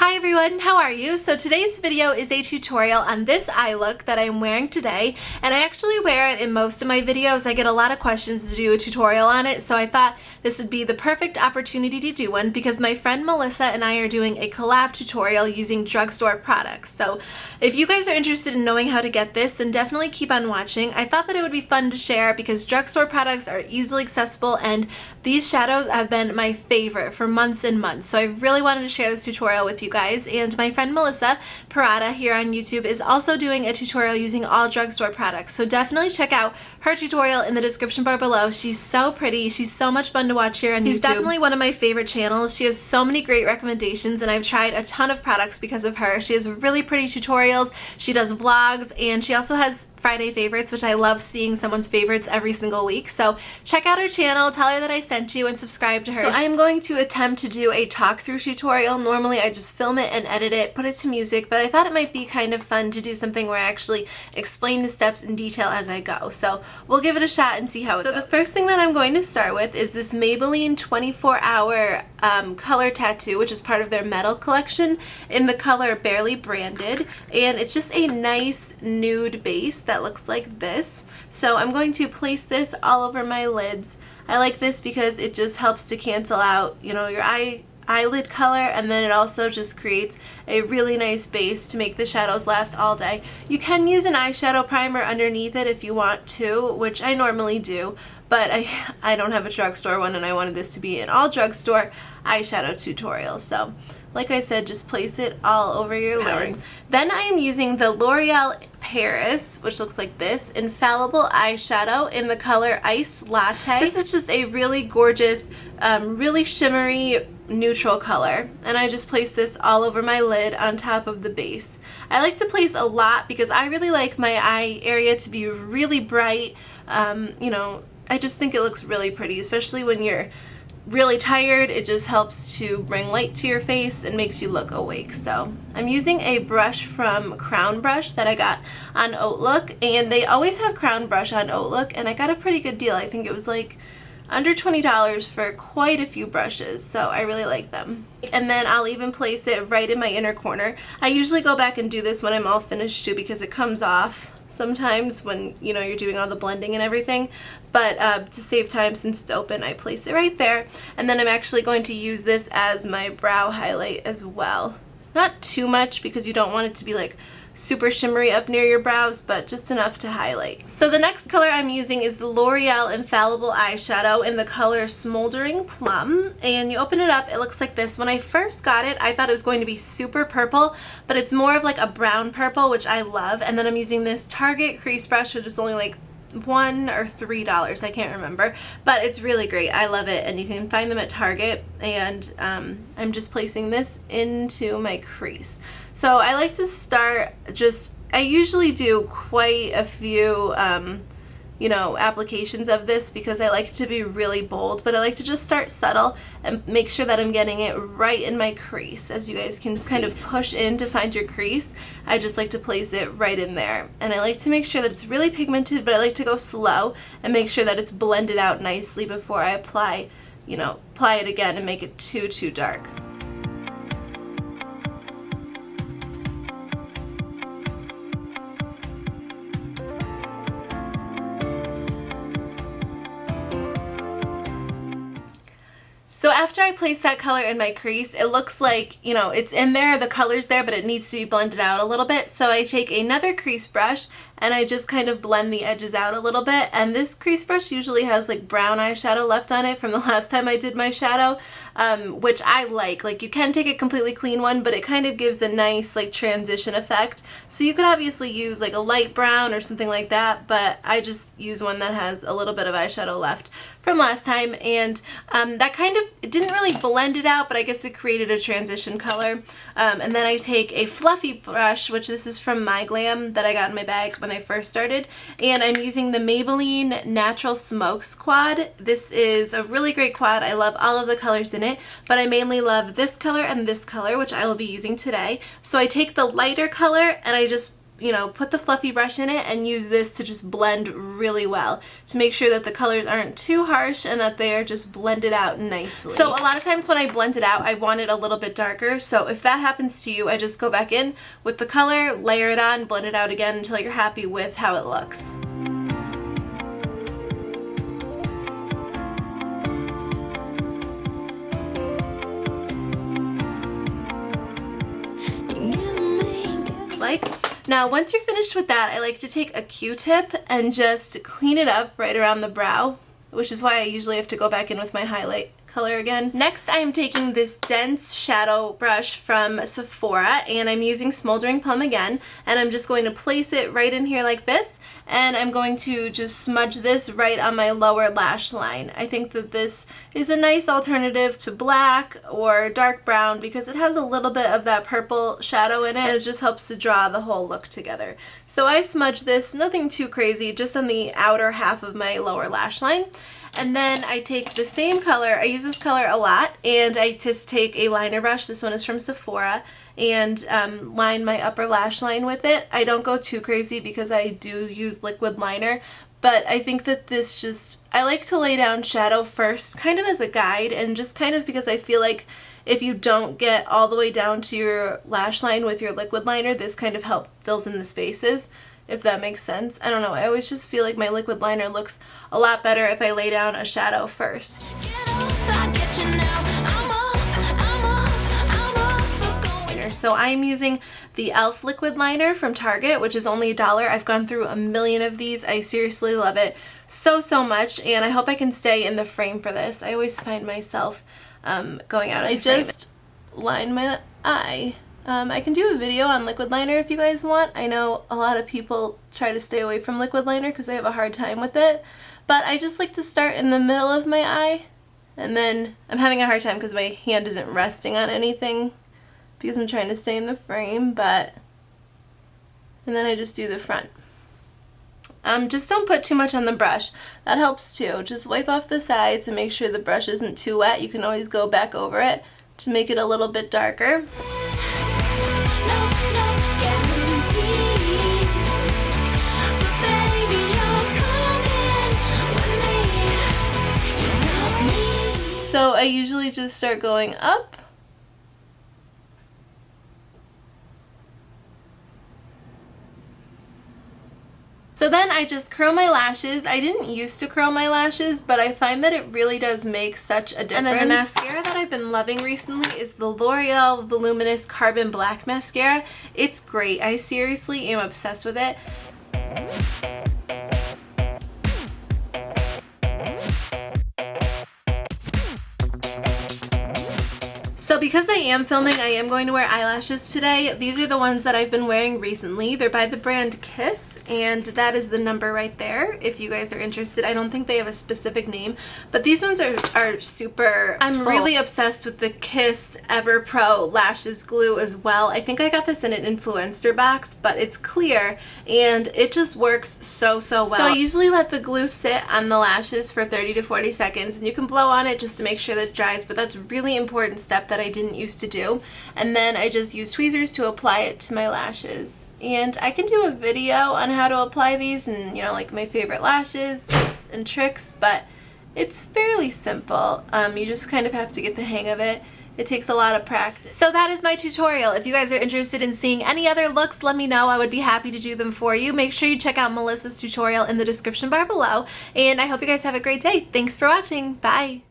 Hi everyone, how are you? So today's video is a tutorial on this eye look that I'm wearing today, and I actually wear it in most of my videos. I get a lot of questions to do a tutorial on it, so I thought this would be the perfect opportunity to do one because my friend Melissa and I are doing a collab tutorial using Drugstore products. So if you guys are interested in knowing how to get this, then definitely keep on watching. I thought that it would be fun to share because Drugstore products are easily accessible, and these shadows have been my favorite for months and months. So I really wanted to share this tutorial with you guys, and my friend Melissa Parada here on YouTube is also doing a tutorial using all Drugstore products, so definitely check out her tutorial in the description bar below. She's so pretty, she's so much fun to watch here on YouTube. She's definitely one of my favorite channels. She has so many great recommendations, and I've tried a ton of products because of her. She has really pretty tutorials, she does vlogs, and she also has Friday favorites, which I love seeing someone's favorites every single week. So check out her channel, tell her that I sent you, and subscribe to her. So I am going to attempt to do a talk through tutorial. Normally I just film it and edit it, put it to music, but I thought it might be kind of fun to do something where I actually explain the steps in detail as I go. So we'll give it a shot and see how it goes. So the first thing that I'm going to start with is this Maybelline 24-hour color tattoo, which is part of their metal collection in the color Barely Branded, and it's just a nice nude base that looks like this. So I'm going to place this all over my lids. I like this because it just helps to cancel out, you know, your eyelid color, and then it also just creates a really nice base to make the shadows last all day. You can use an eyeshadow primer underneath it if you want to, which I normally do, but I don't have a Drugstore one, and I wanted this to be an all Drugstore eyeshadow tutorial. So like I said, just place it all over your lids. Then I am using the L'Oreal Paris, which looks like this, Infallible eyeshadow in the color Iced Latte. This is just a really gorgeous, really shimmery neutral color, and I just place this all over my lid on top of the base. I like to place a lot because I really like my eye area to be really bright. You know, I just think it looks really pretty, especially when you're really tired. It just helps to bring light to your face and makes you look awake. So I'm using a brush from Crown Brush that I got on Outlook, and they always have Crown Brush on Outlook, and I got a pretty good deal. I think it was like under $20 for quite a few brushes, so I really like them. And then I'll even place it right in my inner corner. I usually go back and do this when I'm all finished too, because it comes off sometimes when, you know, you're doing all the blending and everything, but to save time, since it's open, I place it right there. And then I'm actually going to use this as my brow highlight as well. Not too much because you don't want it to be like super shimmery up near your brows, but just enough to highlight. So the next color I'm using is the L'Oreal Infallible eyeshadow in the color Smoldering Plum, and you open it up, it looks like this. When I first got it, I thought it was going to be super purple, but it's more of like a brown purple, which I love. And then I'm using this Target crease brush, which is only like $1 or $3, I can't remember, but it's really great. I love it, and you can find them at Target. And I'm just placing this into my crease. So I like to start I usually do quite a few you know, applications of this because I like it to be really bold, but I like to just start subtle and make sure that I'm getting it right in my crease. As you guys can kind of push in to find your crease, I just like to place it right in there. And I like to make sure that it's really pigmented, but I like to go slow and make sure that it's blended out nicely before I apply it again and make it too dark. So after I place that color in my crease, it looks like, you know, it's in there, the color's there, but it needs to be blended out a little bit. So I take another crease brush and I just kind of blend the edges out a little bit. And this crease brush usually has like brown eyeshadow left on it from the last time I did my shadow, which I like. Like, you can take a completely clean one, but it kind of gives a nice like transition effect. So you could obviously use like a light brown or something like that, but I just use one that has a little bit of eyeshadow left from last time, and that kind of, it didn't really blend it out, but I guess it created a transition color. And then I take a fluffy brush, which this is from My Glam that I got in my bag when I first started, and I'm using the Maybelline Natural Smokes quad. This is a really great quad. I love all of the colors in it, but I mainly love this color and this color, which I will be using today. So I take the lighter color and I just put the fluffy brush in it and use this to just blend really well to make sure that the colors aren't too harsh and that they are just blended out nicely. So a lot of times when I blend it out, I want it a little bit darker. So if that happens to you, I just go back in with the color, layer it on, blend it out again until you're happy with how it looks. Now once you're finished with that, I like to take a Q-tip and just clean it up right around the brow, which is why I usually have to go back in with my highlight color again. Next, I am taking this dense shadow brush from Sephora, and I'm using Smoldering Plum again, and I'm just going to place it right in here like this, and I'm going to just smudge this right on my lower lash line. I think that this is a nice alternative to black or dark brown because it has a little bit of that purple shadow in it, and it just helps to draw the whole look together. So I smudge this, nothing too crazy, just on the outer half of my lower lash line. And then I take the same color, I use this color a lot, and I just take a liner brush, this one is from Sephora, and line my upper lash line with it. I don't go too crazy because I do use liquid liner, but I think that this just, I like to lay down shadow first, kind of as a guide, and just kind of because I feel like if you don't get all the way down to your lash line with your liquid liner, this kind of fills in the spaces, if that makes sense. I don't know, I always just feel like my liquid liner looks a lot better if I lay down a shadow first. So I'm using the e.l.f. liquid liner from Target, which is only $1. I've gone through a million of these. I seriously love it so much, and I hope I can stay in the frame for this. I always find myself going out of the frame. I just line my eye. I can do a video on liquid liner if you guys want. I know a lot of people try to stay away from liquid liner because they have a hard time with it, but I just like to start in the middle of my eye, and then I'm having a hard time because my hand isn't resting on anything because I'm trying to stay in the frame, and then I just do the front. Just don't put too much on the brush. That helps too. Just wipe off the sides and make sure the brush isn't too wet. You can always go back over it to make it a little bit darker. So I usually just start going up. So then I just curl my lashes. I didn't used to curl my lashes, but I find that it really does make such a difference. And then the mascara that I've been loving recently is the L'Oreal Voluminous Carbon Black Mascara. It's great. I seriously am obsessed with it. So because I am filming, I am going to wear eyelashes today. These are the ones that I've been wearing recently. They're by the brand Kiss, and that is the number right there if you guys are interested. I don't think they have a specific name, but these ones are super I'm really obsessed with the Kiss EverPro Lashes Glue as well. I think I got this in an influencer box, but it's clear, and it just works so well. So I usually let the glue sit on the lashes for 30 to 40 seconds, and you can blow on it just to make sure that it dries, but that's a really important step that I didn't used to do. And then I just use tweezers to apply it to my lashes. And I can do a video on how to apply these and, like my favorite lashes, tips and tricks, but it's fairly simple. You just kind of have to get the hang of it. It takes a lot of practice. So that is my tutorial. If you guys are interested in seeing any other looks, let me know. I would be happy to do them for you. Make sure you check out Melissa's tutorial in the description bar below. And I hope you guys have a great day. Thanks for watching. Bye.